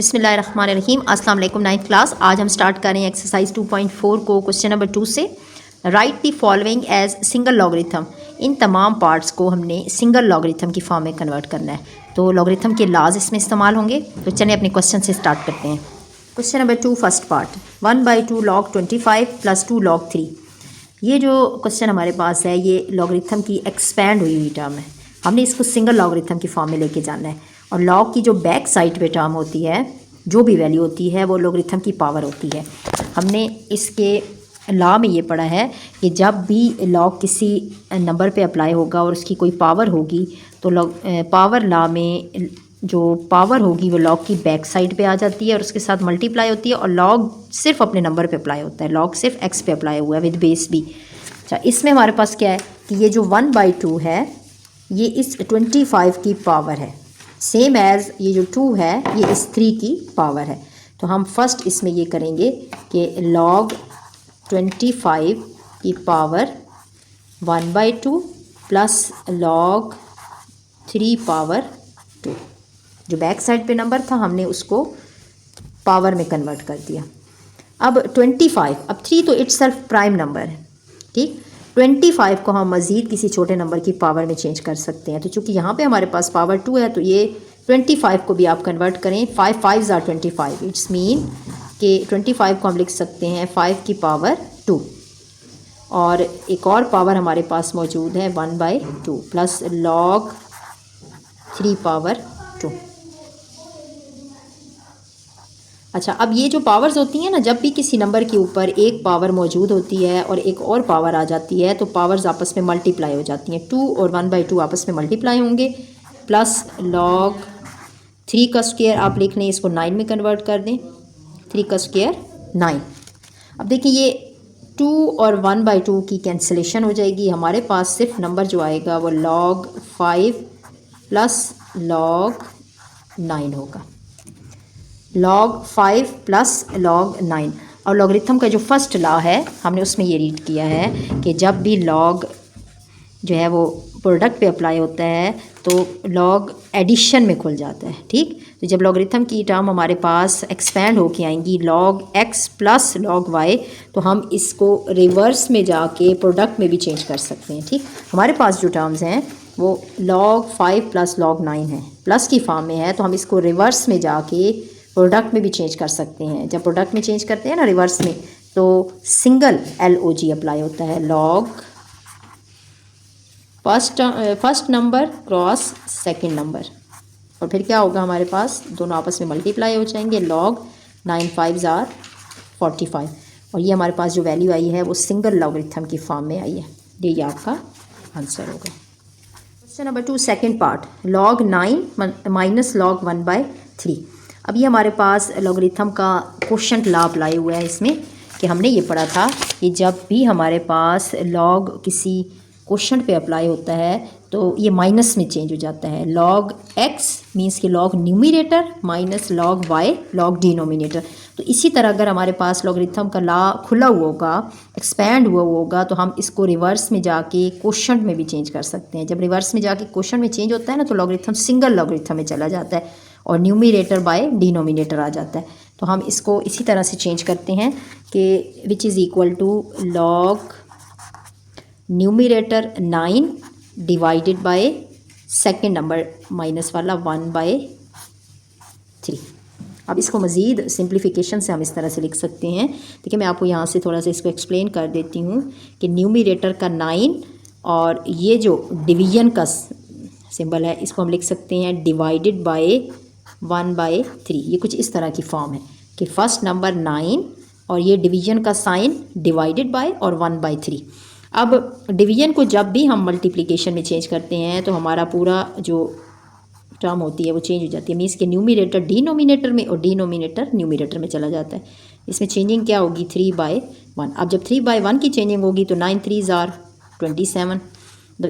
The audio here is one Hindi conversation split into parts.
बिस्मिल्लाहिर्रहमानिर्रहीम। अस्सलाम वालेकुम। 9th class. आज हम स्टार्ट कर रहे हैं एक्सरसाइज 2.4 को क्वेश्चन नंबर 2 से। Write the following as single logarithm. इन तमाम पार्ट्स को हमने सिंगल लॉगरिथम की फॉर्म में कन्वर्ट करना है, तो लॉगरिथम के लाज इसमें इस्तेमाल होंगे। तो चलिए अपने क्वेश्चन से स्टार्ट करते हैं। Question number 2 first part, 1/2 log 25 + 2 log 3। ये जो क्वेश्चन हमारे पास है ये लॉगरिथम की एक्सपैंड हुई टर्म है। हमने इसको सिंगल लॉगरिथम की फॉर्म में लेके जाना है, और लॉग की जो बैक साइड पे टर्म होती है, जो भी वैल्यू होती है वो लॉगरिथम की पावर होती है। हमने इसके लॉ में ये पढ़ा है कि जब भी लॉग किसी नंबर पे अप्लाई होगा और उसकी कोई पावर होगी तो लॉग पावर लॉ में जो पावर होगी वो लॉग की बैक साइड पे आ जाती है और उसके साथ मल्टीप्लाई होती है, और लॉग सिर्फ अपने नंबर पे अप्लाई होता है। लॉग सिर्फ एक्स पे अप्लाई हुआ है विद बेस बी। अच्छा, इसमें हमारे पास क्या है कि ये जो 1/2 है ये इस 25 की पावर है, सेम एज़ ये जो 2 है ये इस 3 की पावर है। तो हम फर्स्ट इसमें ये करेंगे कि log 25 की पावर 1/2 प्लस log 3 पावर 2। जो बैक साइड पे नंबर था हमने उसको पावर में कन्वर्ट कर दिया। अब 25, अब 3 तो इट्सल्फ प्राइम नंबर है, ठीक। 25 को हम मज़ीद किसी छोटे नंबर की पावर में चेंज कर सकते हैं। तो चूंकि यहाँ पे हमारे पास पावर 2 है तो ये 25 को भी आप कन्वर्ट करें, 5 5s are 25, इट्स मीन कि 25 को हम लिख सकते हैं 5 की पावर 2। और एक और पावर हमारे पास मौजूद है 1/2 प्लस log 3 पावर 2। अच्छा, अब ये जो पावर्स होती हैं ना, जब भी किसी नंबर के ऊपर एक पावर मौजूद होती है और एक और पावर आ जाती है तो पावर्स आपस में मल्टीप्लाई हो जाती हैं। 2 और 1/2 आपस में मल्टीप्लाई होंगे, प्लस log 3 का स्क्वायर आप लिख लें, इसको 9 में कन्वर्ट कर दें। 3 का स्क्वायर 9। अब देखिए ये 2 और 1/2 की कैंसिलेशन हो जाएगी, हमारे पास सिर्फ नंबर जो आएगा वो log 5 प्लस log 9 होगा। log 5 plus log 9। और लॉगरिथम का जो फर्स्ट लॉ है हमने उसमें ये रीड किया है कि जब भी log जो है वो प्रोडक्ट पे अप्लाई होता है तो log एडिशन में खुल जाता है, ठीक। तो जब लॉगरिथम की टर्म हमारे पास एक्सपैंड होके आएंगी log x plus log y, तो हम इसको रिवर्स में जाके प्रोडक्ट में भी चेंज कर सकते हैं, ठीक। हमारे पास जो टर्म्स हैं वो log 5 प्लस log 9 है, प्लस की फॉर्म में है, तो हम इसको रिवर्स में जाके प्रोडक्ट में भी चेंज कर सकते हैं। जब प्रोडक्ट में चेंज करते हैं ना रिवर्स में, तो सिंगल LOG अप्लाई होता है, log first number cross second number, और फिर क्या होगा हमारे पास दोनों आपस में मल्टीप्लाई हो जाएंगे, log 9 5s are 45। और ये हमारे पास जो वैल्यू आई है वो सिंगल लॉगरिथम की फॉर्म में आई है। ये आपका आंसर होगा। Question number 2 second part, log 9 minus log 1/3। अब ये हमारे पास लॉगरिथम का क्वोशंट लॉ अप्लाई हुआ है इसमें, कि हमने ये पढ़ा था कि जब भी हमारे पास log किसी क्वोशंट पे अप्लाई होता है तो ये माइनस में चेंज हो जाता है। log x मीन्स कि log numerator minus log y log denominator. तो इसी तरह अगर हमारे पास लॉगरिथम का लॉ खुला हुआ होगा, एक्सपैंड हुआ होगा, तो हम इसको रिवर्स में जाके क्वोशंट में भी चेंज कर सकते हैं। जब रिवर्स में जाके क्वोशंट में चेंज होता है ना तो लॉगरिथम सिंगल लॉगरिथम में चला जाता है और न्यूमिनेटर बाय डिनोमिनेटर आ जाता है। तो हम इसको इसी तरह से चेंज करते हैं कि which is equal to log numerator 9 divided by second number minus वाला 1/3। अब इसको मज़ीद सिंप्लीफिकेशन से हम इस तरह से लिख सकते हैं। देखिए मैं आपको यहाँ से थोड़ा सा इसको एक्सप्लेन कर देती हूँ कि न्यूमिनेटर का 9 और ये जो डिवीजन का सिंबल है इसको हम लिख सकते हैं डिवाइडेड बाय 1/3। ये कुछ इस तरह की फॉर्म है कि फर्स्ट नंबर 9 और ये डिवीजन का साइन डिवाइडेड बाय और 1/3। अब डिवीजन को जब भी हम मल्टीप्लिकेशन में चेंज करते हैं तो हमारा पूरा जो टर्म होती है वो चेंज हो जाती है, मीन्स कि न्यूमिनेटर डिनोमिनेटर में और डिनोमिनेटर न्यूमिनेटर में चला जाता है। इसमें चेंजिंग क्या होगी 3/1। अब जब 3/1 की चेंजिंग होगी तो 9 3s are 27। तो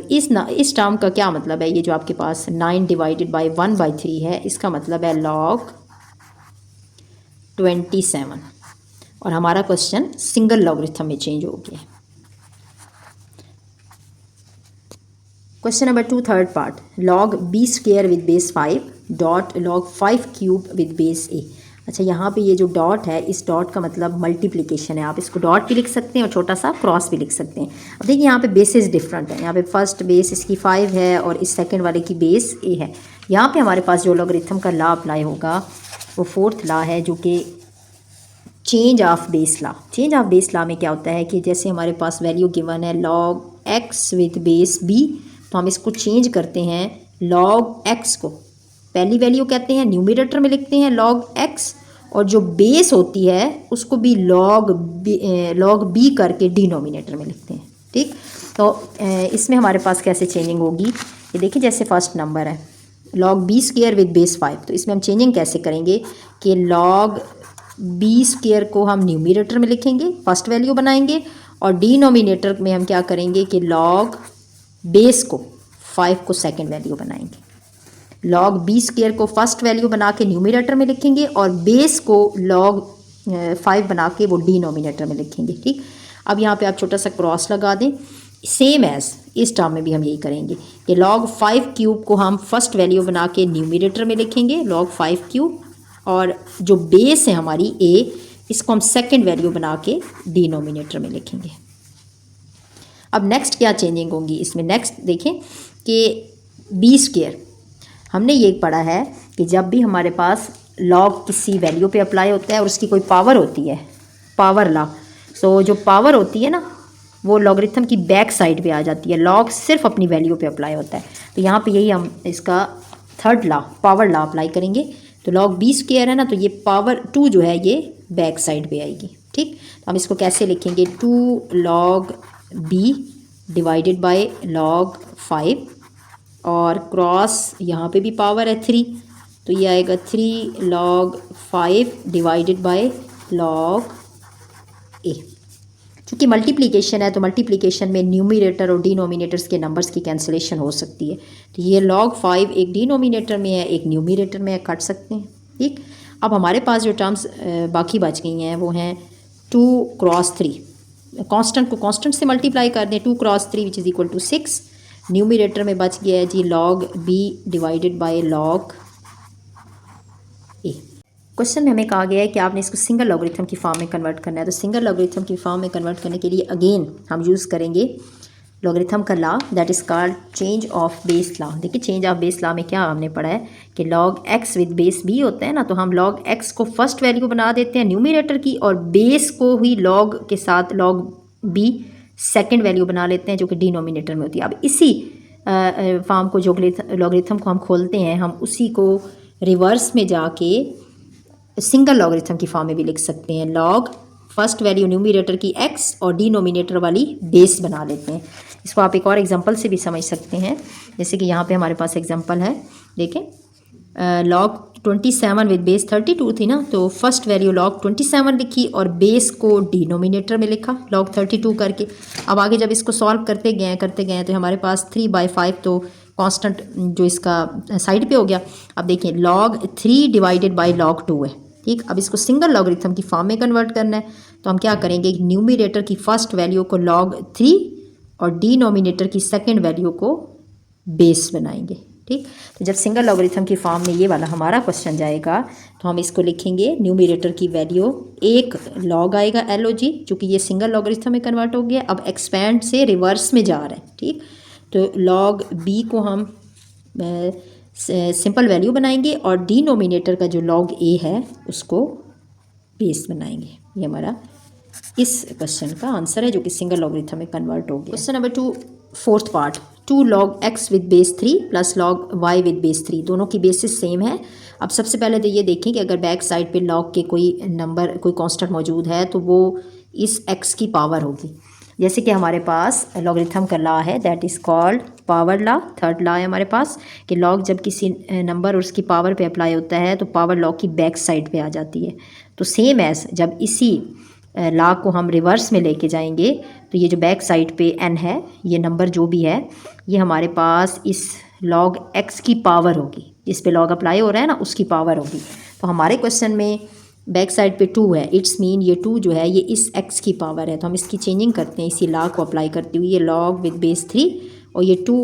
इस टर्म का क्या मतलब है, ये जो आपके पास 9 डिवाइडेड बाय 1/3 है, इसका मतलब है log 27। और हमारा क्वेश्चन सिंगल लॉगरिथम में चेंज हो गया। Question number 2 third part, log b square with base 5 dot log 5 cube with base a। अच्छा, यहाँ पे ये जो डॉट है, इस डॉट का मतलब मल्टीप्लिकेशन है। आप इसको डॉट भी लिख सकते हैं और छोटा सा क्रॉस भी लिख सकते हैं। अब देखिए यहाँ पे बेसेस डिफरेंट है। यहाँ पे फर्स्ट बेस इसकी 5 है और इस सेकंड वाले की बेस ए है। यहाँ पे हमारे पास जो लॉगरिथम का लॉ अप्लाई होगा वो फोर्थ लॉ है, जो कि change of base law. Change of base law में क्या होता है कि जैसे हमारे पास वैल्यू गिवन है log x with base b, तो हम इसको चेंज करते हैं लॉग एक्स को, पहली वैल्यू कहते हैं न्यूमरेटर में लिखते हैं लॉग एक्स, और जो बेस होती है उसको भी लॉग बी करके डिनोमिनेटर में लिखते हैं। ठीक, तो इसमें हमारे पास कैसे चेंजिंग होगी, ये देखिए जैसे फर्स्ट नंबर है log b square with base 5, तो इसमें हम चेंजिंग कैसे करेंगे कि लॉग बी स्क्वायर को हम न्यूमरेटर में लिखेंगे, फर्स्ट वैल्यू बनाएंगे, और डिनोमिनेटर में हम क्या करेंगे कि लॉग बेस को 5 को सेकंड वैल्यू बनाएंगे। लॉग बी स्क्वायर को फर्स्ट वैल्यू बना के न्यूमरेटर में लिखेंगे और बेस को लॉग 5 बना के वो डिनोमिनेटर में लिखेंगे। ठीक, अब यहाँ पे आप छोटा सा क्रॉस लगा दें, सेम एज इस टर्म में भी हम यही करेंगे कि log 5 क्यूब को हम फर्स्ट वैल्यू बना के न्यूमरेटर में लिखेंगे log 5 क्यूब, और जो बेस है हमारी a, इसको हम सेकंड वैल्यू बना के डिनोमिनेटर में लिखेंगे। अब नेक्स्ट क्या चेंजिंग होंगी इसमें, नेक्स्ट देखें कि बी स्क्वायर, हमने ये पढ़ा है कि जब भी हमारे पास log किसी वैल्यू पे अप्लाई होता है और उसकी कोई पावर होती है, पावर लॉ, सो जो पावर होती है ना वो लॉगरिथम की बैक साइड पे आ जाती है, लॉग सिर्फ अपनी वैल्यू पे अप्लाई होता है। तो यहाँ पे यही हम इसका third law, power law apply करेंगे। तो लॉग बी स्क्वायर है ना, तो ये पावर 2 जो है ये बैक साइड पे आएगी। ठीक, तो हम इसको कैसे लिखेंगे, 2 log b divided by log 5, और क्रॉस यहाँ पे भी पावर है 3, तो ये आएगा 3 log 5 डिवाइडेड बाय log ए। क्योंकि मल्टीप्लिकेशन है तो मल्टीप्लिकेशन में न्यूमरेटर और डिनोमिनेटर्स के नंबर्स की कैंसिलेशन हो सकती है, तो ये log 5 एक डिनोमिनेटर में है एक न्यूमरेटर में है, काट सकते हैं। ठीक, अब हमारे पास जो टर्म्स बाकी बच गई हैं वो हैं 2 क्रॉस 3, कांस्टेंट को कांस्टेंट से मल्टीप्लाई कर दें, 2 cross 3 which is equal to 6, numerator में बच गया है जी log b divided by log a. Question में हमें कहा गया है कि आपने इसको सिंगल लॉगरिथम की फॉर्म में कन्वर्ट करना है। तो सिंगल लॉगरिथम की फॉर्म में कन्वर्ट करने के लिए अगेन हम यूज़ करेंगे लॉगरिथम का law, that is called change of base law. देखिए चेंज ऑफ बेस लॉ में क्या हमने पढ़ा है कि log x with base b होता है ना, तो हम लॉग एक्स को फर्स्ट वैल्यू बना देते हैं न्यूमरेटर की, और बेस को ही लॉग के साथ लॉग बी सेकेंड वैल्यू बना लेते हैं जो कि डिनोमिनेटर में होती है। अब इसी फॉर्म को जो लॉगरिथम को हम खोलते हैं, हम उसी को रिवर्स में जाके सिंगल लॉगरिथम की फॉर्म में भी लिख सकते हैं। लॉग फर्स्ट वैल्यू न्यूमरेटर की x और डिनोमिनेटर वाली बेस बना लेते हैं। इसको आप एक और एग्जांपल से भी समझ सकते हैं, जैसे कि यहाँ पे हमारे पास एग्जांपल है, देखें log 27 विद बेस 32 थी ना, तो फर्स्ट वैल्यू log 27 लिखी और बेस को डिनोमिनेटर में लिखा log 32 करके। अब आगे जब इसको सॉल्व करते गए तो हमारे पास 3/5 तो कांस्टेंट जो इसका साइड पे हो गया। अब देखिए log 3 डिवाइडेड बाय log 2 है। ठीक, अब इसको सिंगल लॉगरिथम की फॉर्म में कन्वर्ट करना है, तो हम क्या करेंगे, न्यूमरेटर की फर्स्ट वैल्यू को log 3 और डिनोमिनेटर की सेकंड वैल्यू को बेस बनाएंगे। ठीक, तो जब सिंगल लॉगरिथम की फॉर्म में ये वाला हमारा क्वेश्चन जाएगा तो हम इसको लिखेंगे न्यूमरेटर की वैल्यू एक log आएगा LOG, चूँकि ये सिंगल लॉगरिथम में कन्वर्ट हो गया, अब एक्सपेंड से रिवर्स में जा रहा है। ठीक, तो log b को हम सिंपल वैल्यू बनाएंगे और डिनोमिनेटर का जो log a है उसको बेस बनाएंगे। ये हमारा इस क्वेश्चन का आंसर है जो कि सिंगल लॉगरिथम में कन्वर्ट हो गया। Question number 2 fourth part, 2 log x with base 3 plus log y with base 3, दोनों की बेसिस सेम है। अब सबसे पहले तो ये देखें कि अगर बैक साइड पे log के कोई नंबर कोई कांस्टेंट मौजूद है तो वो इस x की पावर होगी। जैसे कि हमारे पास लॉगरिथम का लॉ है, that is called power law. Third law है हमारे पास कि log जब किसी नंबर और उसकी पावर पे अप्लाई होता है तो पावर log की बैक साइड पे आ जाती है। तो सेम एज जब इसी लॉ को हम रिवर्स में लेके जाएंगे तो ये जो बैक साइड पे n है, ये नंबर जो भी है, ये हमारे पास इस log x की पावर होगी, जिस पे log अप्लाई हो रहा है ना उसकी पावर होगी। तो हमारे क्वेश्चन में बैक साइड पे 2 है, इट्स मीन ये 2 जो है ये इस x की पावर है, तो हम इसकी चेंजिंग करते हैं इसी लॉ को अप्लाई करते हुए। ये log विद बेस 3 और ये 2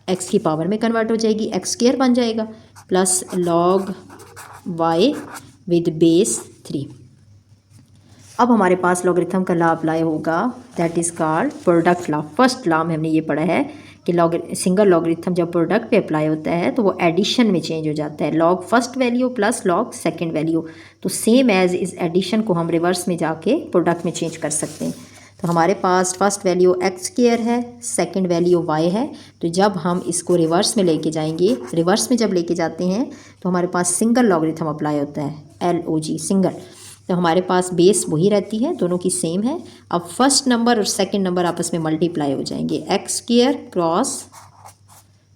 x की पावर में कन्वर्ट हो जाएगी, x स्क्वायर बन जाएगा, plus log y with base 3। अब हमारे पास लॉगरिथम का लॉ अप्लाई होगा, that is called product law. First law में हमने ये पढ़ा है कि सिंगल लॉगरिथम जब प्रोडक्ट पे अप्लाई होता है तो वो एडिशन में चेंज हो जाता है, log first value plus log second value. तो सेम एज इस एडिशन को हम रिवर्स में जाके प्रोडक्ट में चेंज कर सकते हैं। तो हमारे पास फर्स्ट वैल्यू एक्स स्क्वायर है, सेकंड वैल्यू वाई है। तो जब हम इसको रिवर्स में लेके जाएंगे, रिवर्स में जब लेके जाते हैं तो हमारे पास सिंगल लॉगरिथम अप्लाई होता है, LOG सिंगल। तो हमारे पास बेस वही रहती है, दोनों की सेम है। अब फर्स्ट नंबर और सेकंड नंबर आपस में मल्टीप्लाई हो जाएंगे, एक्स स्क्वायर क्रॉस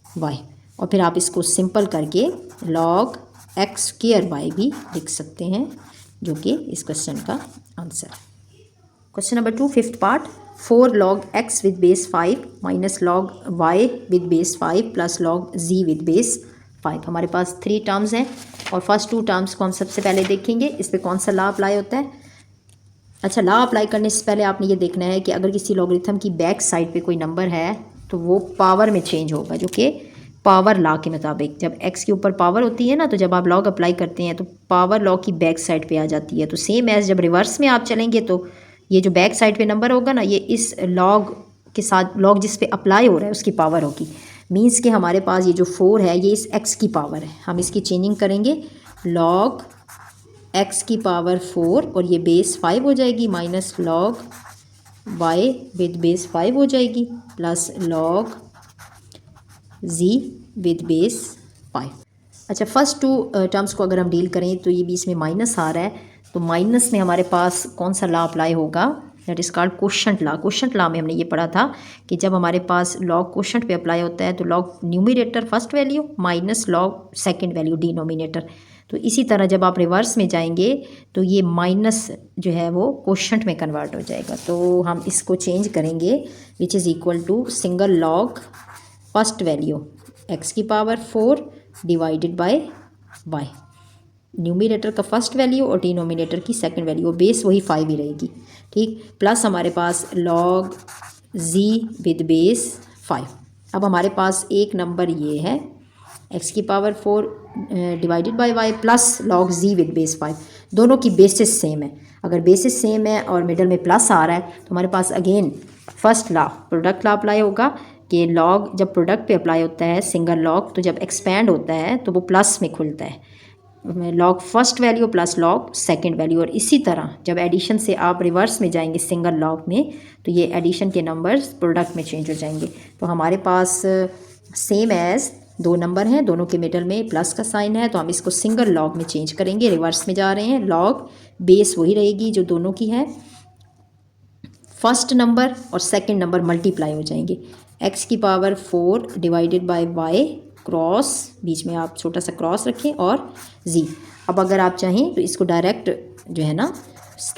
वाई, और फिर आप इसको सिंपल करके लॉग एक्स स्क्वायर वाई भी लिख सकते हैं, जो कि इस क्वेश्चन का आंसर है। Question number 2 fifth part, 4 log x with base 5 minus log y with base 5 plus log z with base 5। हमारे पास 3 टर्म्स हैं और फर्स्ट 2 टर्म्स को हम सबसे पहले देखेंगे, इस पर कौन सा लॉ अप्लाई होता है। अच्छा, लॉ अप्लाई करने से पहले आपने ये देखना है कि अगर किसी लॉगरिथम की बैक साइड पे कोई नंबर है तो वो पावर में चेंज होगा, जो कि पावर लॉ के मुताबिक जब x के ऊपर पावर होती है ना, तो जब आप लॉग अप्लाई करते हैं तो पावर लॉ की बैक साइड पे आ जाती है। तो सेम एज जब रिवर्स में आप चलेंगे तो ये जो बैक साइड पे नंबर होगा ना, ये इस लॉग के साथ, लॉग जिस पे अप्लाई हो रहा है उसकी पावर होगी। मीन्स कि हमारे पास ये जो 4 है ये इस x की पावर है, हम इसकी चेंजिंग करेंगे, लॉग x की पावर 4 और ये बेस 5 हो जाएगी, minus log y with base 5 हो जाएगी, plus log z with base 5। अच्छा, फर्स्ट 2 टर्म्स को अगर हम डील करें तो ये बीच में माइनस आ रहा है, तो माइनस में हमारे पास कौन सा लॉ अप्लाई होगा, that is called quotient law. Quotient law में हमने ये पढ़ा था कि जब हमारे पास लॉग कोशंट पे अप्लाई होता है तो log numerator first value minus log second value denominator. तो इसी तरह जब आप रिवर्स में जाएंगे तो ये माइनस जो है वो कोशंट में कन्वर्ट हो जाएगा। तो हम इसको चेंज करेंगे, which is equal to single log first value x की power 4 divided by y, numerator का फर्स्ट वैल्यू और डिनोमिनेटर की सेकंड वैल्यू, बेस वही 5 ही रहेगी, ठीक, प्लस हमारे पास लॉग z विद बेस 5। अब हमारे पास एक नंबर ये है x की power 4 divided by y plus log z with base 5, दोनों की बेसिस सेम है। अगर बेसिस सेम है और मिडल में प्लस आ रहा है तो हमारे पास again first law product law apply होगा कि लॉग जब प्रोडक्ट पे अप्लाई होता है सिंगल लॉग, तो जब एक्सपैंड होता है तो वो प्लस में खुलता है, log first value plus log second value. और इसी तरह जब एडिशन से आप रिवर्स में जाएंगे सिंगल लॉग में तो ये एडिशन के नंबर्स प्रोडक्ट में चेंज हो जाएंगे। तो हमारे पास सेम एज 2 नंबर हैं, दोनों के मिडल में प्लस का साइन है, तो हम इसको सिंगल लॉग में चेंज करेंगे, रिवर्स में जा रहे हैं, लॉग बेस वही रहेगी जो दोनों की है, फर्स्ट नंबर और सेकंड नंबर मल्टीप्लाई हो जाएंगे, x की power 4 divided by y cross, बीच में आप छोटा सा क्रॉस रखें, और z। अब अगर आप चाहें तो इसको डायरेक्ट जो है ना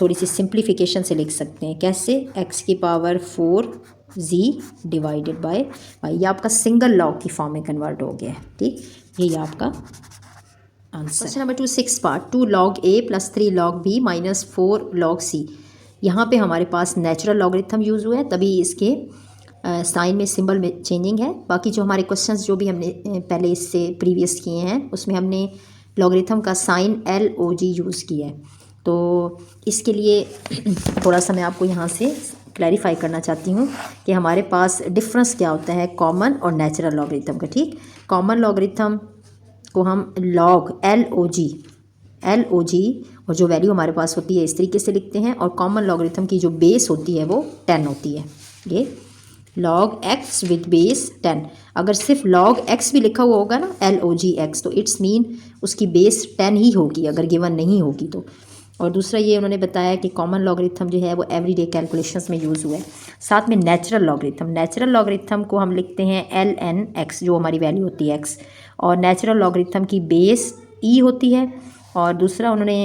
थोड़ी सी सिंप्लीफिकेशन से लिख सकते हैं, कैसे, x की power 4 z divided by y, ये आपका सिंगल लॉग की फॉर्म में कन्वर्ट हो गया है, ठीक, यही आपका answer. Question number 2 6 part, 2 log a plus 3 log b minus 4 log c। यहाँ पे हमारे पास नेचुरल लॉगरिथम यूज़ हुआ है, तभी इसके साइन में सिंबल में चेंजिंग है। बाकी जो हमारे क्वेश्चंस जो भी हमने पहले इससे प्रीवियस किए हैं उसमें हमने लॉगरिथम का साइन LOG यूज़ किया है। तो इसके लिए थोड़ा सा मैं आपको यहाँ से क्लैरिफाई करना चाहती हूँ कि हमारे पास डिफरेंस क्या होता है कॉमन और नेचुरल लॉगरिथम का, ठीक। कॉमन लॉगरिथम को हम लॉग LOG और जो वैल्यू हमारे पास होती है इस तरीके से लिखते हैं, और कॉमन लॉगरिथम की जो बेस होती है वो 10 होती है, ये log x विद बेस 10। अगर सिर्फ log x भी लिखा हुआ होगा ना LOG x, तो इट्स मीन उसकी बेस 10 ही होगी अगर गिवन नहीं होगी तो। और दूसरा ये उन्होंने बताया कि कॉमन लॉगरिथम जो है वो एवरीडे कैलकुलेशंस में यूज़ हुआ है। साथ में नेचुरल लॉगरिथम को हम लिखते हैं ln x, जो हमारी वैल्यू होती है x, और नेचुरल लॉगरिथम की बेस e होती है। और दूसरा उन्होंने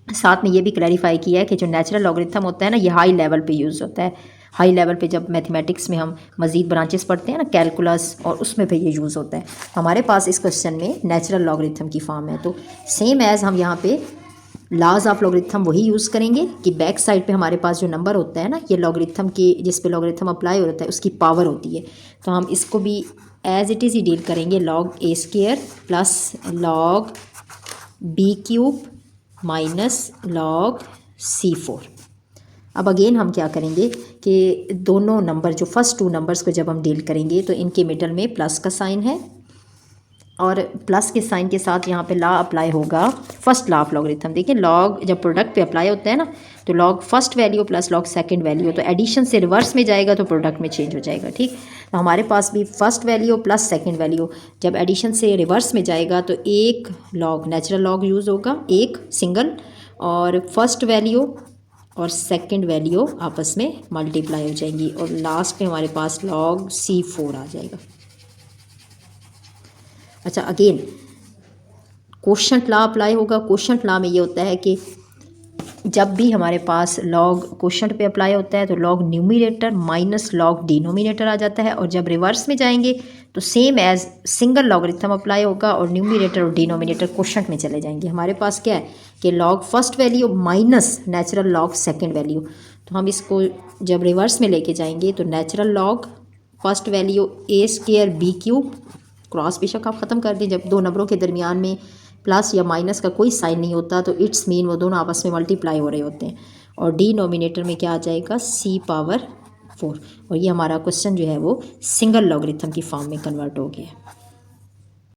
साथ में ये भी क्लैरिफाई किया है कि जो नेचुरल लॉगरिथम होता है ना, ये हाई लेवल पे यूज़ होता है, हाई लेवल पे जब मैथमेटिक्स में हम मज़ीद ब्रांचेस पढ़ते हैं ना, कैलकुलस, और उसमें पे ये यूज़ होता है। हमारे पास इस क्वेश्चन में नेचुरल लॉगरिथम की फॉर्म है, तो सेम एज़ हम यहाँ पे लॉज ऑफ लॉगरिथम वही यूज़ करेंगे कि बैक साइड पे हमारे पास जो नंबर होता है ना, ये लॉगरिथम के जिस पे लॉगरिथम अप्लाई होता है उसकी पावर होती है, तो हम इसको भी एज इट इज़ ही डील करेंगे, log a square plus log b cube minus log C4। अब अगेन हम क्या करेंगे कि दोनों नंबर जो फर्स्ट टू नंबर्स को जब हम डील करेंगे तो इनके मिडल में प्लस का साइन है और प्लस के साइन के साथ यहाँ पे लॉ अप्लाई होगा, फर्स्ट लॉ ऑफ लॉगरिथम। देखिए लॉग जब प्रोडक्ट पे अप्लाई होता है ना तो log first value plus log second value, तो एडिशन से रिवर्स में जाएगा तो प्रोडक्ट में चेंज हो जाएगा। ठीक, तो हमारे पास भी first value plus second value जब एडिशन से रिवर्स में जाएगा तो एक लॉग नेचुरल लॉग यूज़ होगा, एक सिंगल, और फर्स्ट वैल्यू और सेकंड वैल्यू आपस में मल्टीप्लाई हो जाएंगी और लास्ट में हमारे पास लॉग C4 आ जाएगा। अच्छा, अगेन कोशंट लॉ अप्लाई होगा। कोशंट लॉ में ये होता है कि जब भी हमारे पास लॉग कोशंट पे अप्लाई होता है तो log numerator minus log denominator आ जाता है, और जब रिवर्स में जाएंगे तो same as single logarithm apply होगा और न्यूमिनेटर और डिनोमिनेटर कोशंट में चले जाएंगे। हमारे पास क्या है कि log first value minus natural log second value, तो हम इसको जब रिवर्स में लेके जाएंगे तो natural log first value A²B³ cross बेशक आप ख़त्म कर दें, जब दो नंबरों के दरमियान में प्लस या माइनस का कोई साइन नहीं होता तो इट्स मीन वो दोनों आपस में मल्टीप्लाई हो रहे होते हैं, और डिनोमिनेटर में क्या आ जाएगा C⁴, और ये हमारा क्वेश्चन जो है वो सिंगल लॉगरिथम की फॉर्म में कन्वर्ट हो गया है।